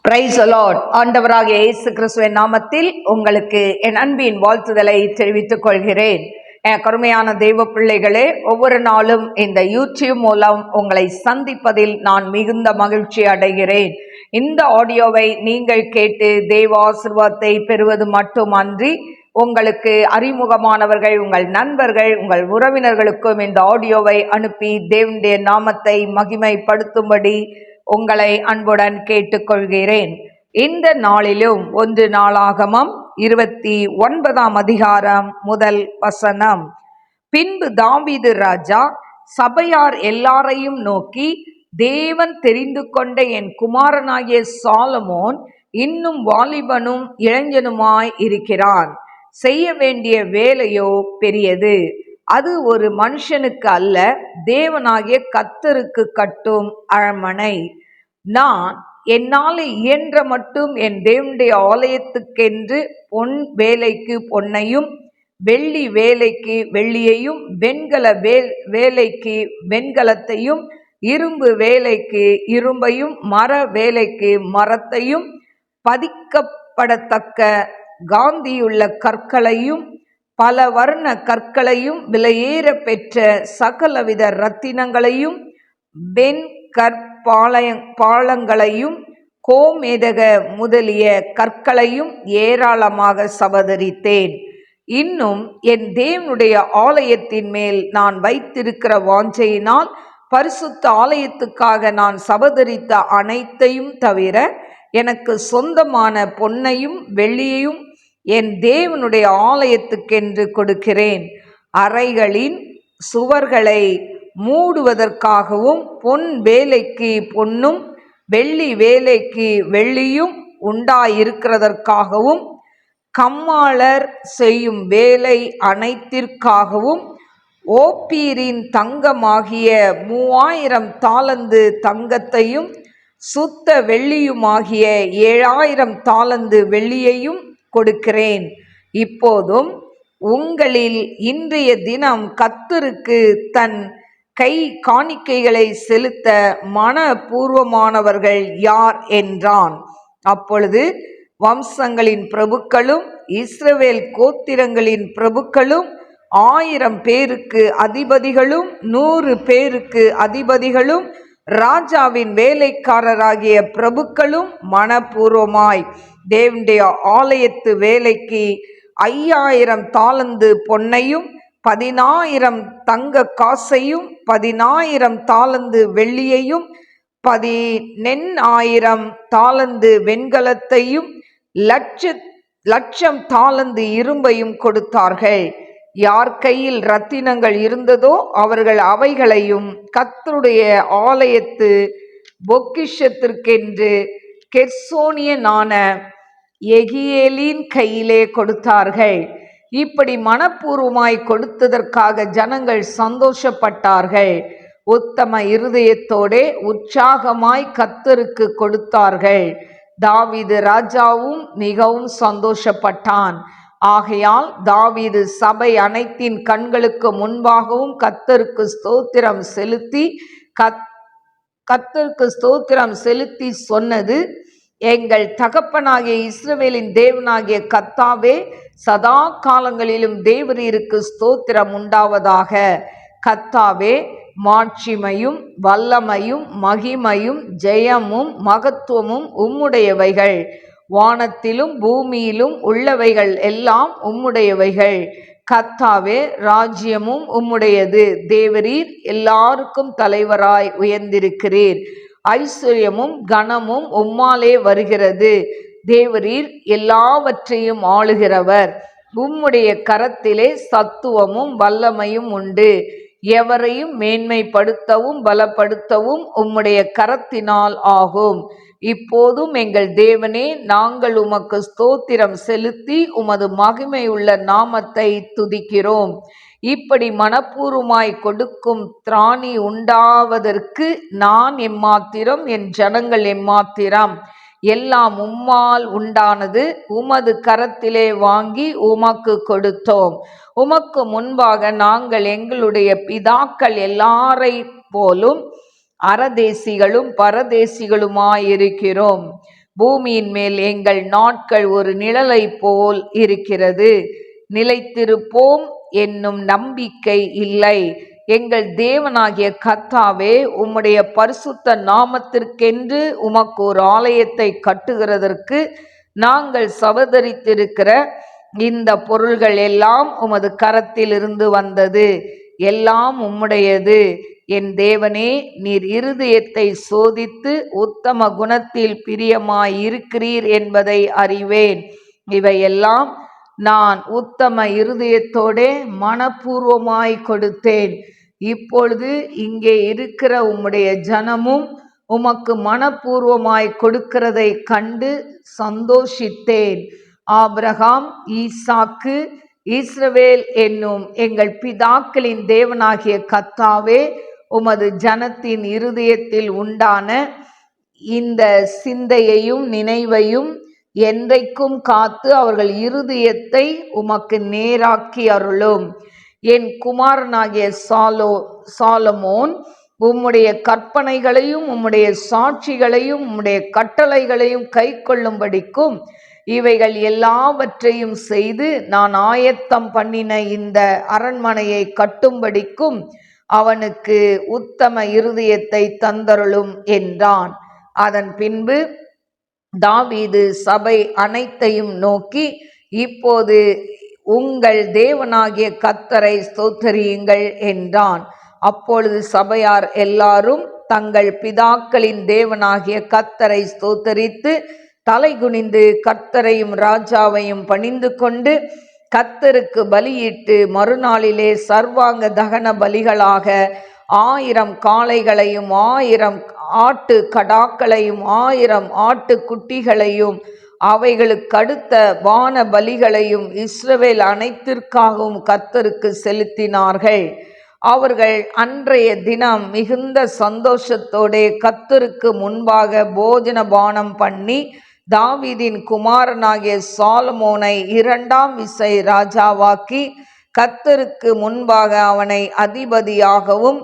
Praise the Lord. ஆண்டவராகிய இயேசு கிறிஸ்துவின் நாமத்தில் உங்களுக்கு என் அன்பின் வாழ்த்துதலை தெரிவித்துக் கொள்கிறேன். கருமையான தெய்வ பிள்ளைகளே, ஒவ்வொரு நாளும் இந்த யூடியூப் மூலம் உங்களை சந்திப்பதில் நான் மிகுந்த மகிழ்ச்சி அடைகிறேன். இந்த ஆடியோவை நீங்கள் கேட்டு தெய்வ ஆசீர்வாதத்தை பெறுவது மட்டுமன்றி, உங்களுக்கு அறிமுகமானவர்கள், உங்கள் நண்பர்கள், உங்கள் உறவினர்களுக்கும் இந்த ஆடியோவை அனுப்பி தேவனுடைய நாமத்தை மகிமைப்படுத்தும்படி உங்களை அன்புடன் கேட்டுக்கொள்கிறேன். இந்த நாளிலும் 1 நாளாகமம் 29ஆம் அதிகாரம் முதல் வசனம். பின்பு தாவீது ராஜா சபையார் எல்லாரையும் நோக்கி, தேவன் தெரிந்து கொண்ட என் குமாரனாகிய சாலமோன் இன்னும் வாலிபனும் இளைஞனுமாய் இருக்கிறான். செய்ய வேண்டிய வேலையோ பெரியது. அது ஒரு மனுஷனுக்கு அல்ல, தேவனாகிய கர்த்தருக்கு கட்டும் அரண்மனை. நான் என்னால் இயன்ற மட்டும் என் தேவனுடைய ஆலயத்துக்கென்று பொன் வேலைக்கு பொன்னையும், வெள்ளி வேலைக்கு வெள்ளியையும், வெண்கல வேலைக்கு வெண்கலத்தையும், இரும்பு வேலைக்கு இரும்பையும், மர வேலைக்கு மரத்தையும், பதிக்கப்படத்தக்க காந்தியுள்ள கற்களையும், பல வர்ண கற்களையும், விலையேற பெற்ற சகலவித இரத்தினங்களையும், பாலங்களையும், கோமேதக முதலிய கற்களையும் ஏராளமாக சபதரித்தேன். இன்னும் என் தேவனுடைய ஆலயத்தின் மேல் நான் வைத்திருக்கிற வாஞ்சையினால் பரிசுத்த ஆலயத்துக்காக நான் சபதரித்த அனைத்தையும் தவிர எனக்கு சொந்தமான பொன்னையும் வெள்ளியையும் என் தேவனுடைய ஆலயத்துக்கென்று கொடுக்கிறேன். அறைகளின் சுவர்களை மூடுவதற்காகவும், பொன் வேலைக்கு பொன்னும் வெள்ளி வேலைக்கு வெள்ளியும் உண்டாயிருக்கிறதற்காகவும், கம்மாளர் செய்யும் வேலை அனைத்திற்காகவும், ஓப்பீரின் தங்கமாகிய 3000 தாலந்து தங்கத்தையும், சுத்த வெள்ளியுமாகிய 7000 தாலந்து வெள்ளியையும் கொடுக்கிறேன். இப்போதும் உங்களில் இன்றைய தினம் கர்த்தருக்கு தன் கை காணிக்கைகளை செலுத்த மனப்பூர்வமானவர்கள் யார் என்றான். அப்பொழுது வம்சங்களின் பிரபுக்களும் இஸ்ரவேல் கோத்திரங்களின் பிரபுக்களும் 1000 பேருக்கு அதிபதிகளும் 100 பேருக்கு அதிபதிகளும் ராஜாவின் வேலைக்காரராகிய பிரபுக்களும் மனப்பூர்வமாய் தேவனுடைய ஆலயத்து வேலைக்கு 5000 தாலந்து பொன்னையும், 10000 தங்க காசையும், 10000 தாலந்து வெள்ளியையும், 10000 தாலந்து வெண்கலத்தையும், 1,00,000 தாலந்து இரும்பையும் கொடுத்தார்கள். யார் கையில் இரத்தினங்கள் இருந்ததோ அவர்கள் அவைகளையும் கர்த்தருடைய ஆலயத்து பொக்கிஷத்திற்கென்று கெர்சோனியனான எகியேலின் கையிலே கொடுத்தார்கள். இப்படி மனப்பூர்வமாய் கொடுத்ததற்காக ஜனங்கள் சந்தோஷப்பட்டார்கள். உத்தம இருதயத்தோடே உற்சாகமாய் கர்த்தருக்கு கொடுத்தார்கள். தாவீது ராஜாவும் மிகவும் சந்தோஷப்பட்டான். ஆகையால் தாவீது சபை அனைத்தின் கண்களுக்கு முன்பாகவும் கர்த்தருக்கு ஸ்தோத்திரம் செலுத்தி சொன்னது, எங்கள் தகப்பனாகிய இஸ்ரவேலின் தேவனாகிய கர்த்தாவே, சதா காலங்களிலும் தேவரீருக்கு ஸ்தோத்திரம் உண்டாவதாக. கர்த்தாவே, மாட்சிமையும் வல்லமையும் மகிமையும் ஜெயமும் மகத்துவமும் உம்முடையவைகள். வானத்திலும் பூமியிலும் உள்ளவைகள் எல்லாம் உம்முடையவைகள். கர்த்தாவே, ராஜ்யமும் உம்முடையது. தேவரீர் எல்லாருக்கும் தலைவராய் உயர்ந்திருக்கிறீர். ஐஸ்வர்யமும் கனமும் உம்மாலே வருகிறது. தேவரீர் எல்லாவற்றையும் ஆளுகிறவர். உம்முடைய கரத்திலே சத்துவமும் வல்லமையும் உண்டு. எவரையும் மேன்மைப்படுத்தவும் பலப்படுத்தவும் உம்முடைய கரத்தினால் ஆகும். இப்போதும் எங்கள் தேவனே, நாங்கள் உமக்கு ஸ்தோத்திரம் செலுத்தி உமது மகிமையுள்ள நாமத்தை துதிக்கிறோம். இப்படி மனப்பூர்வமாய் கொடுக்கும் திராணி உண்டாவதற்கு நான் எம்மாத்திரம், என் ஜனங்கள் எம்மாத்திரம்? எல்லாம் உம்மால் உண்டானது. உமது கரத்திலே வாங்கி உமக்கு கொடுத்தோம். உமக்கு முன்பாக நாங்கள் எங்களுடைய பிதாக்கள் எல்லாரை போலும் அரதேசிகளும் பரதேசிகளுமாயிருக்கிறோம். பூமியின் மேல் எங்கள் நாட்கள் ஒரு நிழலை போல் இருக்கிறது. நிலைத்திருப்போம் என்னும் நம்பிக்கை இல்லை. எங்கள் தேவனாகிய கர்த்தாவே, உம்முடைய பரிசுத்த நாமத்திற்கென்று உமக்கு ஒரு ஆலயத்தை கட்டுகிறதற்கு நாங்கள் சபதரித்திருக்கிற இந்த பொருள்கள் எல்லாம் உமது கரத்தில் இருந்து வந்தது, எல்லாம் உம்முடையது. என் தேவனே, நீர் இருதயத்தை சோதித்து உத்தம குணத்தில் பிரியமாய் இருக்கிறீர் என்பதை அறிவேன். இவையெல்லாம் நான் உத்தம இருதயத்தோடே மனப்பூர்வமாய் கொடுத்தேன். இப்பொழுது இங்கே இருக்கிற உம்முடைய ஜனமும் உமக்கு மனப்பூர்வமாய் கொடுக்கிறதை கண்டு சந்தோஷித்தேன். ஆபிரகாம், ஈசாக்கு, இஸ்ரவேல் என்னும் எங்கள் பிதாக்களின் தேவனாகிய கர்த்தாவே, உமது ஜனத்தின் இருதயத்தில் உண்டான இந்த சிந்தையையும் நினைவையும் என்றைக்கும் காத்து அவர்கள் இருதயத்தை உமக்கு நேராக்கி அருளும். என் குமாரனாகிய சாலமோன் உம்முடைய கற்பனைகளையும் உம்முடைய சாட்சிகளையும் உம்முடைய கட்டளைகளையும் கை கொள்ளும்படிக்கும் இவைகள் எல்லாவற்றையும் செய்து நான் ஆயத்தம் பண்ணின இந்த அரண்மனையை கட்டும்படிக்கும் அவனுக்கு உத்தம இருதயத்தை தந்தருளும் என்றான். அதன் பின்பு தாவீது சபை அனைத்தையும் நோக்கி, இப்போது உங்கள் தேவனாகிய கர்த்தரை ஸ்தோத்தரியுங்கள் என்றான். அப்பொழுது சபையார் எல்லாரும் தங்கள் பிதாக்களின் தேவனாகிய கர்த்தரை ஸ்தோத்தரித்து தலை குனிந்து கர்த்தரையும் ராஜாவையும் பணிந்து கொண்டு கர்த்தருக்கு பலியிட்டு மறுநாளிலே சர்வாங்க தகன பலிகளாக 1000 காளைகளையும் 1000 ஆட்டு கடாக்களையும் 1000 ஆட்டு குட்டிகளையும் அவைகளுக்கடுத்த வான பலிகளையும் இஸ்ரவேல் அனைத்திற்காகவும் கர்த்தருக்கு செலுத்தினார்கள். அவர்கள் அன்றைய தினம் மிகுந்த சந்தோஷத்தோடே கர்த்தருக்கு முன்பாக போஜன பானம் பண்ணி தாவீதின் குமாரனாகிய சாலமோனை 2ஆம் விசை ராஜாவாக்கி கர்த்தருக்கு முன்பாக அவனை அதிபதியாகவும்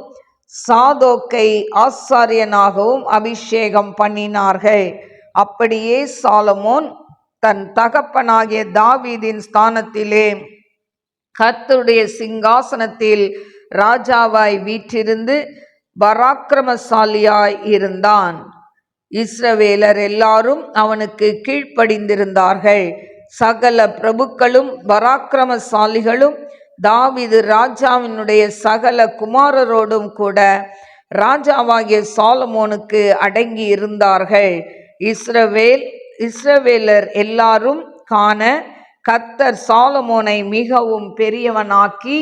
சாதோக்கை ஆசாரியனாகவும் அபிஷேகம் பண்ணினார்கள். அப்படியே சாலமோன் தன் தகப்பனாகிய தாவீதின் ஸ்தானத்திலே கர்த்தருடைய சிங்காசனத்தில் ராஜாவாய் வீற்றிருந்து பராக்கிரமசாலியாய் இருந்தான். இஸ்ரவேலர் எல்லாரும் அவனுக்கு கீழ்ப்படிந்திருந்தார்கள். சகல பிரபுக்களும் பராக்கிரமசாலிகளும் தாவீது ராஜாவினுடைய சகல குமாரரோடும் கூட ராஜாவாகிய சாலமோனுக்கு அடங்கி இருந்தார்கள். இஸ்ரவேலர் எல்லாரும் காண கர்த்தர் சாலமோனை மிகவும் பெரியவனாக்கி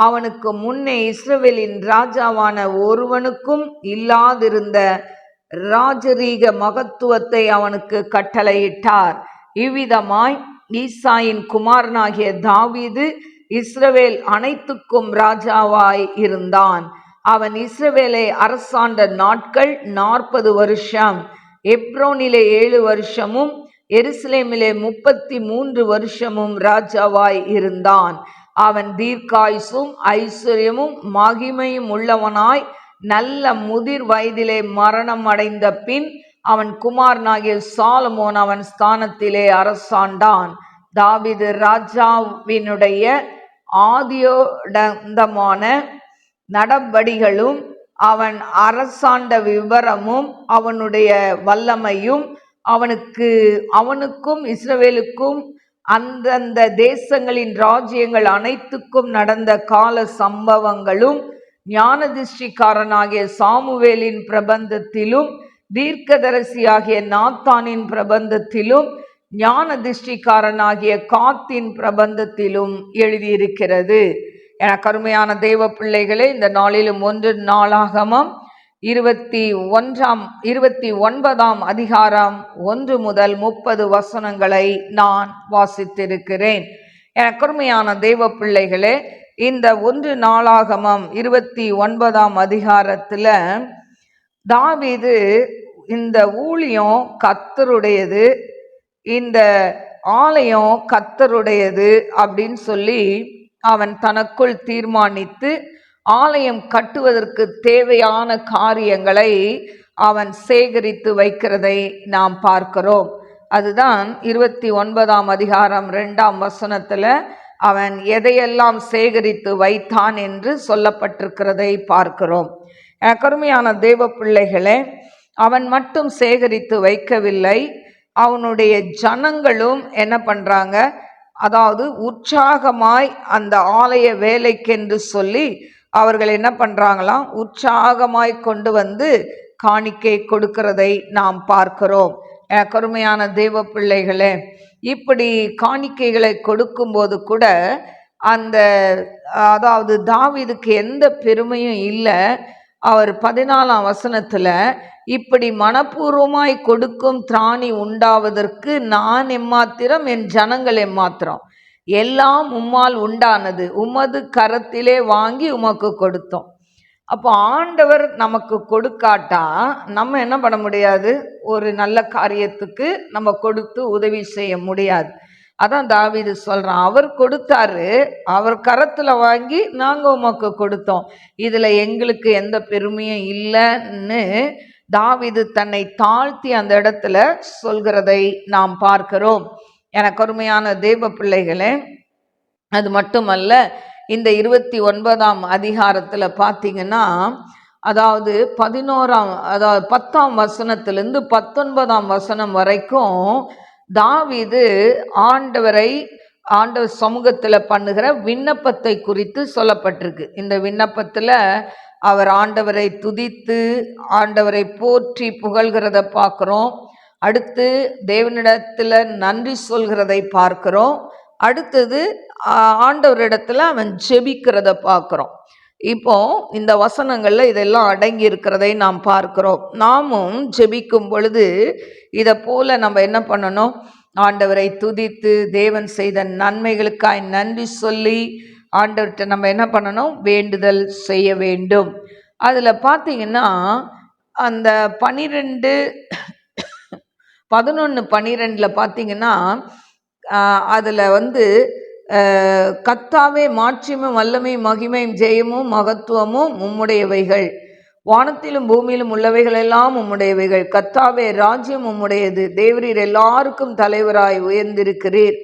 அவனுக்கு முன்னே இஸ்ரவேலின் ராஜாவான ஒருவனுக்கும் இல்லாதிருந்த ராஜரீக மகத்துவத்தை அவனுக்கு கட்டளையிட்டார். இவ்விதமாய் ஈசாயின் குமாரனாகிய தாவீது இஸ்ரவேல் அனைத்துக்கும் ராஜாவாய் இருந்தான். அவன் இஸ்ரவேலை அரசாண்ட நாட்கள் 40 வருஷம். எப்ரோனிலே 7 வருஷமும் எருசலேமிலே 33 வருஷமும் ராஜாவாய் இருந்தான். அவன் தீர்க்காயுசும் ஐஸ்வர்யமும் மகிமையும் உள்ளவனாய் நல்ல முதிர் வயதிலே மரணம் அடைந்த பின் அவன் குமாரனாகிய சாலமோன் அவன் ஸ்தானத்திலே அரசாண்டான். தாவீது ராஜாவினுடைய ஆதியோடந்தமான நடபடிகளும் அவன் அரசாண்ட விவரமும் அவனுடைய வல்லமையும் அவனுக்கும் இஸ்ரவேலுக்கும் அந்தந்த தேசங்களின் ராஜ்யங்கள் அனைத்துக்கும் நடந்த கால சம்பவங்களும் ஞானதிஷ்டிக்காரனாகிய சாமுவேலின் பிரபந்தத்திலும் தீர்க்கதரிசியாகிய நாத்தானின் பிரபந்தத்திலும் ஞானதிஷ்டிக்காரனாகிய காத்தின் பிரபந்தத்திலும் எழுதியிருக்கிறது. என கருமையான தேவ பிள்ளைகளே, இந்த நாளிலும் 1 நாளாகமம் 29ஆம் அதிகாரம் 1 முதல் 30 வசனங்களை நான் வாசித்திருக்கிறேன். என கருமையான தேவ பிள்ளைகளே, இந்த 1 நாளாகமம் 29ஆம் அதிகாரத்தில் தாவீது இந்த ஊழியம் கர்த்தருடையது, இந்த ஆலயம் கர்த்தருடையது அப்படின்னு சொல்லி அவன் தனக்குள் தீர்மானித்து ஆலயம் கட்டுவதற்கு தேவையான காரியங்களை அவன் சேகரித்து வைக்கிறதை நாம் பார்க்கிறோம். அதுதான் 29ஆம் அதிகாரம் 2ஆம் வசனத்துல அவன் எதையெல்லாம் சேகரித்து வைத்தான் என்று சொல்லப்பட்டிருக்கிறதை பார்க்கிறோம். கருமையான தேவ பிள்ளைகளே, அவன் மட்டும் சேகரித்து வைக்கவில்லை, அவனுடைய ஜனங்களும் என்ன பண்றாங்க, அதாவது உற்சாகமாய் அந்த ஆலய வேலைக்கென்று சொல்லி அவர்கள் என்ன பண்றாங்களாம், உற்சாகமாய் கொண்டு வந்து காணிக்கை கொடுக்கிறதை நாம் பார்க்கிறோம். கருமையான தேவ பிள்ளைகளே, இப்படி காணிக்கைகளை கொடுக்கும்போது கூட அந்த அதாவது தாவீதுக்கு எந்த பெருமையும் இல்லை. அவர் 14ஆம் வசனத்துல இப்படி மனப்பூர்வமாய் கொடுக்கும் திராணி உண்டாவதற்கு நான் எம்மாத்திரம், என் ஜனங்கள் எம்மாத்திரம், எல்லாம் உம்மால் உண்டானது, உமது கரத்திலே வாங்கி உமக்கு கொடுத்தோம். அப்போ ஆண்டவர் நமக்கு கொடுக்காட்டா நம்ம என்ன பண்ண முடியாது, ஒரு நல்ல காரியத்துக்கு நம்ம கொடுத்து உதவி செய்ய முடியாது. அதான் தாவீது சொல்றான், அவர் கொடுத்தாரு, அவர் கரத்துல வாங்கி நாங்க உமக்கு கொடுத்தோம், இதுல எங்களுக்கு எந்த பெருமையும் இல்லைன்னு தாவீது தன்னை தாழ்த்தி அந்த இடத்துல சொல்கிறதை நாம் பார்க்கிறோம். எனக்கு அருமையான தேவ பிள்ளைகளே, அது மட்டுமல்ல, இந்த 29ஆம் அதிகாரத்துல பார்த்தீங்கன்னா, அதாவது 10ஆம் வசனத்திலிருந்து 19ஆம் வசனம் வரைக்கும் தாவீது ஆண்டவர் சமூகத்துல பண்ணுகிற விண்ணப்பத்தை குறித்து சொல்லப்பட்டிருக்கு. இந்த விண்ணப்பத்துல அவர் ஆண்டவரை துதித்து ஆண்டவரை போற்றி புகழ்கிறத பார்க்கிறோம். அடுத்து தேவனிடத்துல நன்றி சொல்கிறதை பார்க்கிறோம். அடுத்தது ஆண்டவரிடத்துல அவன் ஜெபிக்கிறத பார்க்கிறோம். இப்போ இந்த வசனங்கள்ல இதெல்லாம் அடங்கி இருக்கிறதை நாம் பார்க்கிறோம். நாமும் ஜெபிக்கும் பொழுது இதை போல நம்ம என்ன பண்ணணும், ஆண்டவரை துதித்து தேவன் செய்த நன்மைகளுக்காய் நன்றி சொல்லி ஆண்டவர்கிட்ட நம்ம என்ன பண்ணணும், வேண்டுதல் செய்ய வேண்டும். அதுல பார்த்தீங்கன்னா அந்த 11-12 பார்த்தீங்கன்னா அதுல கர்த்தாவே மாட்சியும் வல்லமையும் மகிமையும் ஜெயமும் மகத்துவமும் உம்முடையவைகள், வானத்திலும் பூமியிலும் உள்ளவைகள் எல்லாம் உம்முடையவைகள், கர்த்தாவே ராஜ்யம் உம்முடையது, தேவரீர் எல்லாருக்கும் தலைவராய் உயர்ந்திருக்கிறீர்,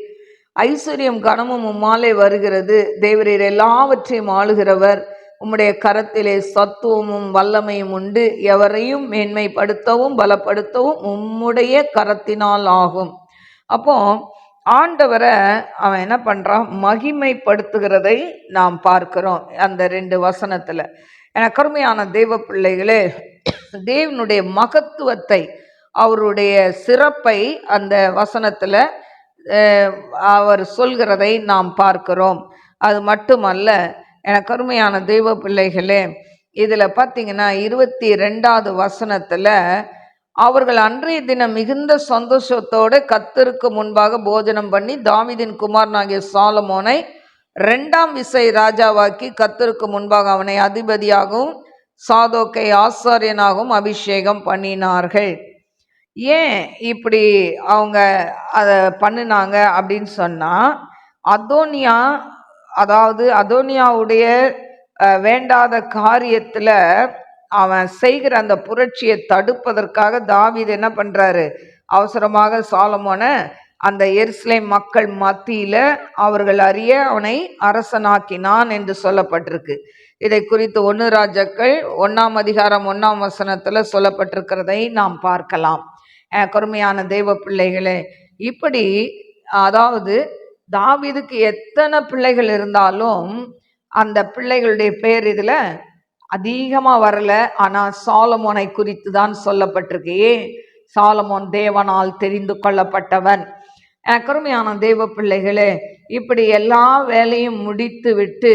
ஐஸ்வர்யம் கனமும் உம்மாலே வருகிறது, தேவரீர் எல்லாவற்றையும் ஆளுகிறவர், உம்முடைய கரத்திலே சத்துவமும் வல்லமையும் உண்டு, எவரையும் மேன்மைப்படுத்தவும் பலப்படுத்தவும் உம்முடைய கரத்தினால் ஆகும். அப்போ ஆண்டவரை அவன் என்ன பண்றான், மகிமைப்படுத்துகிறதை நாம் பார்க்கிறோம் அந்த 2 வசனத்துல. எனக்கு அருமையான தேவ பிள்ளைகளே, தேவனுடைய மகத்துவத்தை, அவருடைய சிறப்பை அந்த வசனத்துல அவர் சொல்கிறதை நாம் பார்க்கிறோம். அது மட்டுமல்ல, எனக்கு அருமையான தேவ பிள்ளைகளே, இதுல பார்த்தீங்கன்னா 22ஆவது வசனத்துல அவர்கள் அன்றைய தினம் மிகுந்த சந்தோஷத்தோடு கர்த்தருக்கு முன்பாக போஜனம் பண்ணி தாவீதின் குமாரனாகிய சாலமோனை 2ஆம் விசை ராஜாவாக்கி கர்த்தருக்கு முன்பாக அவனை அதிபதியாகவும் சாதோக்கை ஆசாரியனாகவும் அபிஷேகம் பண்ணினார்கள். ஏன் இப்படி அவங்க அதை பண்ணினாங்க அப்படின்னு சொன்னா, அதோனியாவுடைய வேண்டாத காரியத்துல அவன் செய்கிற அந்த புரட்சியை தடுப்பதற்காக தாவீது என்ன பண்றாரு, அவசரமாக சாலமோனை அந்த எருசலேம் மக்கள் மத்தியில அவர்கள் அறிய அவனை அரசனாக்கினான் என்று சொல்லப்பட்டிருக்கு. இதை குறித்து 1 ராஜாக்கள் 1ஆம் அதிகாரம் 1ஆம் வசனத்துல சொல்லப்பட்டிருக்கிறதை நாம் பார்க்கலாம். கருமையான தேவ பிள்ளைகளே, இப்படி அதாவது தாவீதுக்கு எத்தனை பிள்ளைகள் இருந்தாலும் அந்த பிள்ளைகளுடைய பேர் இதுல அதிகமா வரல. ஆனா சாலமோனை குறித்து தான் சொல்லப்பட்டிருக்கு. சாலமோன் தேவனால் தெரிந்து கொள்ளப்பட்டவன். கருமையான தேவ பிள்ளைகளே, இப்படி எல்லா வேலையும் முடித்து விட்டு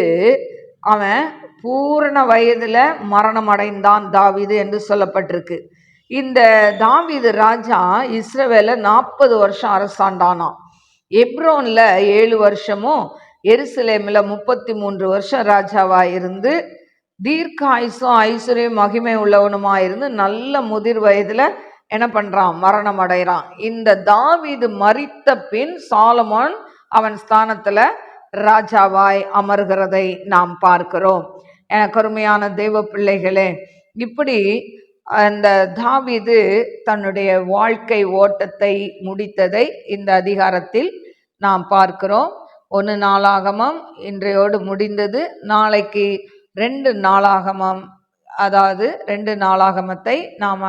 அவன் பூரண வயதுல மரணம் அடைந்தான் தாவீது என்று சொல்லப்பட்டிருக்கு. இந்த தாவீது ராஜா இஸ்ரவேல 40 வருஷம் அரசாண்டானாம். எப்ரோன்ல 7 வருஷமும் எருசலேமில் 33 வருஷம் ராஜாவா இருந்து தீர்க்க ஆயுசும் ஐஸ்வர்யம் மகிமை உள்ளவனுமாயிருந்து நல்ல முதிர் வயதுல என்ன பண்றான், மரணம் அடைகிறான். இந்த தாவீது மரித்த பின் சாலமோன் அவன் ஸ்தானத்துல ராஜாவாய் அமர்கிறதை நாம் பார்க்கிறோம். கருமையான தேவ பிள்ளைகளே, இப்படி அந்த தாவீது தன்னுடைய வாழ்க்கை ஓட்டத்தை முடித்ததை இந்த அதிகாரத்தில் நாம் பார்க்கிறோம். 1 நாளாகமம் இன்றையோடு முடிந்தது. நாளைக்கு 2 நாளாகமம், அதாவது 2 நாளாகமத்தை நாம்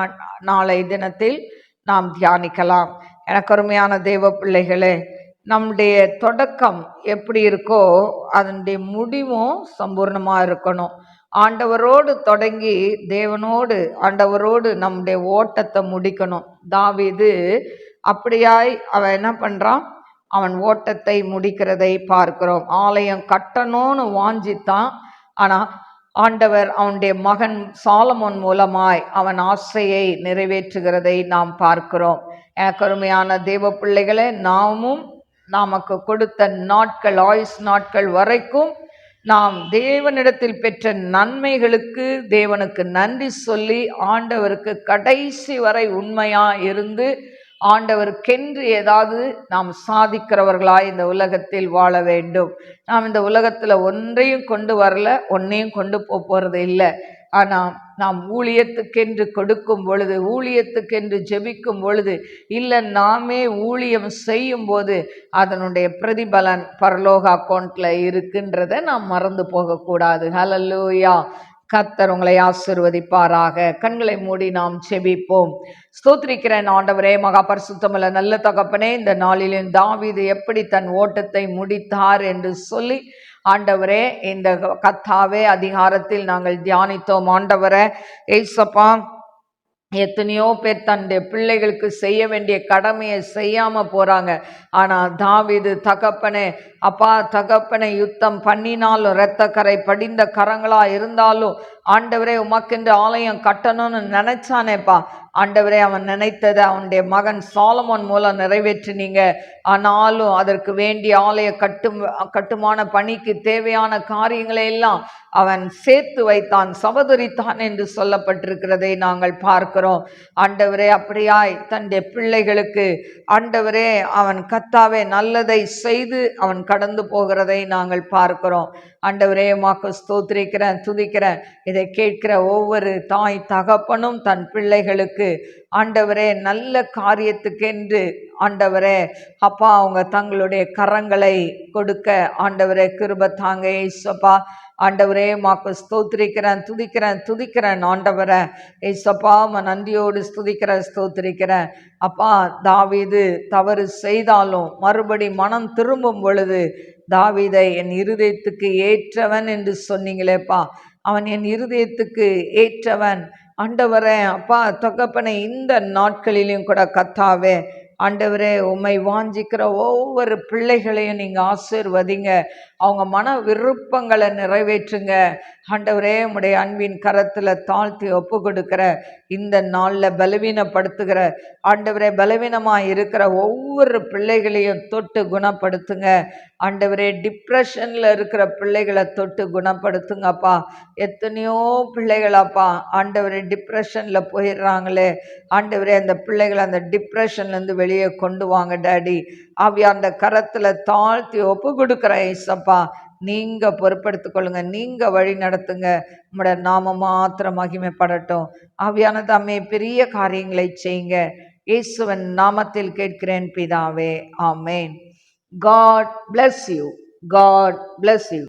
நாளை தினத்தில் நாம் தியானிக்கலாம். எனக்கு அருமையான தேவ பிள்ளைகளே, நம்முடைய தொடக்கம் எப்படி இருக்கோ அதனுடைய முடிவும் சம்பூர்ணமாக இருக்கணும். ஆண்டவரோடு தொடங்கி தேவனோடு ஆண்டவரோடு நம்முடைய ஓட்டத்தை முடிக்கணும். தாவீது அப்படியாய் அவன் என்ன பண்ணுறான், அவன் ஓட்டத்தை முடிக்கிறதை பார்க்கிறோம். ஆலயம் கட்டணும்னு வாஞ்சித்தான். ஆனால் ஆண்டவர் அவனுடைய மகன் சாலமோன் மூலமாய் அவன் ஆசையை நிறைவேற்றுகிறதை நாம் பார்க்கிறோம். எனக்கு அருமையான தேவ பிள்ளைகளே, நாமும் நமக்கு கொடுத்த நாட்கள், ஆயுஸ் நாட்கள் வரைக்கும் நாம் தேவனிடத்தில் பெற்ற நன்மைகளுக்கு தேவனுக்கு நன்றி சொல்லி ஆண்டவருக்கு கடைசி வரை உண்மையா இருந்து ஆண்டவருக்கென்று ஏதாவது நாம் சாதிக்கிறவர்களாய் இந்த உலகத்தில் வாழ வேண்டும். நாம் இந்த உலகத்தில் ஒன்றையும் கொண்டு வரல, ஒன்றையும் கொண்டு போகிறது இல்லை. ஆனால் நாம் ஊழியத்துக்கென்று கொடுக்கும் பொழுது, ஊழியத்துக்கென்று ஜெபிக்கும் பொழுது, இல்லை நாமே ஊழியம் செய்யும் போது அதனுடைய பிரதிபலன் பரலோக அக்கௌண்ட்ல இருக்குன்றதை நாம் மறந்து போகக்கூடாது. ஹல்லேலூயா. கர்த்தர் உங்களை ஆசீர்வதிப்பாராக. கண்களை மூடி நாம் செபிப்போம். ஸ்தோத்திரிக்கிறேன் ஆண்டவரே, மகா பரிசுத்தமுள்ள நல்ல தகப்பனே, இந்த நாளிலும் தாவீது எப்படி தன் ஓட்டத்தை முடித்தார் என்று சொல்லி ஆண்டவரே இந்த கர்த்தாவே அதிகாரத்தில் நாங்கள் தியானித்தோம். ஆண்டவரே ஏசப்பா, எத்தனையோ பேர் தன்னுடைய பிள்ளைகளுக்கு செய்ய வேண்டிய கடமையை செய்யாம போறாங்க. ஆனா தாவீது, தகப்பனே அப்பா, தகப்பனை யுத்தம் பண்ணினாலும் இரத்த கரை படிந்த கரங்களா இருந்தாலும் ஆண்டவரே உமக்கென்று ஆலயம் கட்டணும்னு நினைச்சானேப்பா. ஆண்டவரே அவன் நினைத்ததை அவனுடைய மகன் சாலமோன் மூலம் நிறைவேற்றினீங்க. ஆனாலும் அதற்கு வேண்டிய ஆலய கட்டுமான பணிக்கு தேவையான காரியங்களை எல்லாம் அவன் சேர்த்து வைத்தான், சபதரித்தான் என்று சொல்லப்பட்டிருக்கிறதை நாங்கள் பார்க்கிறோம். ஆண்டவரே அப்படியாய் தன்னுடைய பிள்ளைகளுக்கு ஆண்டவரே அவன் கர்த்தாவே நல்லதை செய்து அவன் கடந்து போகிறதை நாங்கள் பார்க்கிறோம். ஆண்டவரே உமக்கு ஸ்தோத்திரிக்கிறேன், துதிக்கிறேன். இதை கேட்கிற ஒவ்வொரு தாய் தகப்பனும் தன் பிள்ளைகளுக்கு ஆண்டவரே நல்ல காரியத்துக்கென்று ஆண்டவரே அப்பா அவங்க தங்களுடைய கரங்களை கொடுக்க ஆண்டவரே கிருபை தாங்க ஏசப்பா. ஆண்டவரே உமக்கு ஸ்தோத்திரிக்கிறேன், துதிக்கிறேன் ஆண்டவரே ஏசப்பா. நன்றியோடு ஸ்தோத்திரிக்கிறேன் அப்பா. தாவீது தவறு செய்தாலும் மறுபடி மனம் திரும்பும் பொழுது தாவீதை என் இருதயத்துக்கு ஏற்றவன் என்று சொன்னீங்களேப்பா. அவன் என் இருதயத்துக்கு ஏற்றவன். ஆண்டவரே அப்பா தகப்பனை இந்த நாட்களிலும் கூட கர்த்தாவே ஆண்டவரே உம்மை வாஞ்சிக்கிற ஒவ்வொரு பிள்ளைகளையும் நீங்கள் ஆசீர்வதிங்க, அவங்க மன விருப்பங்களை நிறைவேற்றுங்க. ஆண்டவரே உம்முடைய அன்பின் கரத்தில் தாழ்த்தி ஒப்பு கொடுக்கிற இந்த நாளில் பலவீனப்படுத்துகிற ஆண்டவரே, பலவீனமாக இருக்கிற ஒவ்வொரு பிள்ளைகளையும் தொட்டு குணப்படுத்துங்க. ஆண்டவரே டிப்ரெஷனில் இருக்கிற பிள்ளைகளை தொட்டு குணப்படுத்துங்கப்பா. எத்தனையோ பிள்ளைகளப்பா ஆண்டவரே டிப்ரெஷனில் போயிடுறாங்களே. ஆண்டவரே அந்த பிள்ளைகளை அந்த டிப்ரெஷன்லேருந்து வெளியே கொண்டு வாங்க டாடி. ஆவியா அந்த கரத்தில் தாழ்த்தி ஒப்பு கொடுக்குறேன் ஏசப்பா. நீங்கள் பொறுப்படுத்திக் கொள்ளுங்க, நீங்கள் வழி நடத்துங்க. உங்களோட நாம மாத்திரம் மகிமைப்படட்டும். ஆவியான தாமே பெரிய காரியங்களை செய்யுங்க. இயேசுவின் நாமத்தில் கேட்கிறேன் பிதாவே, ஆமேன். God bless you. God bless you.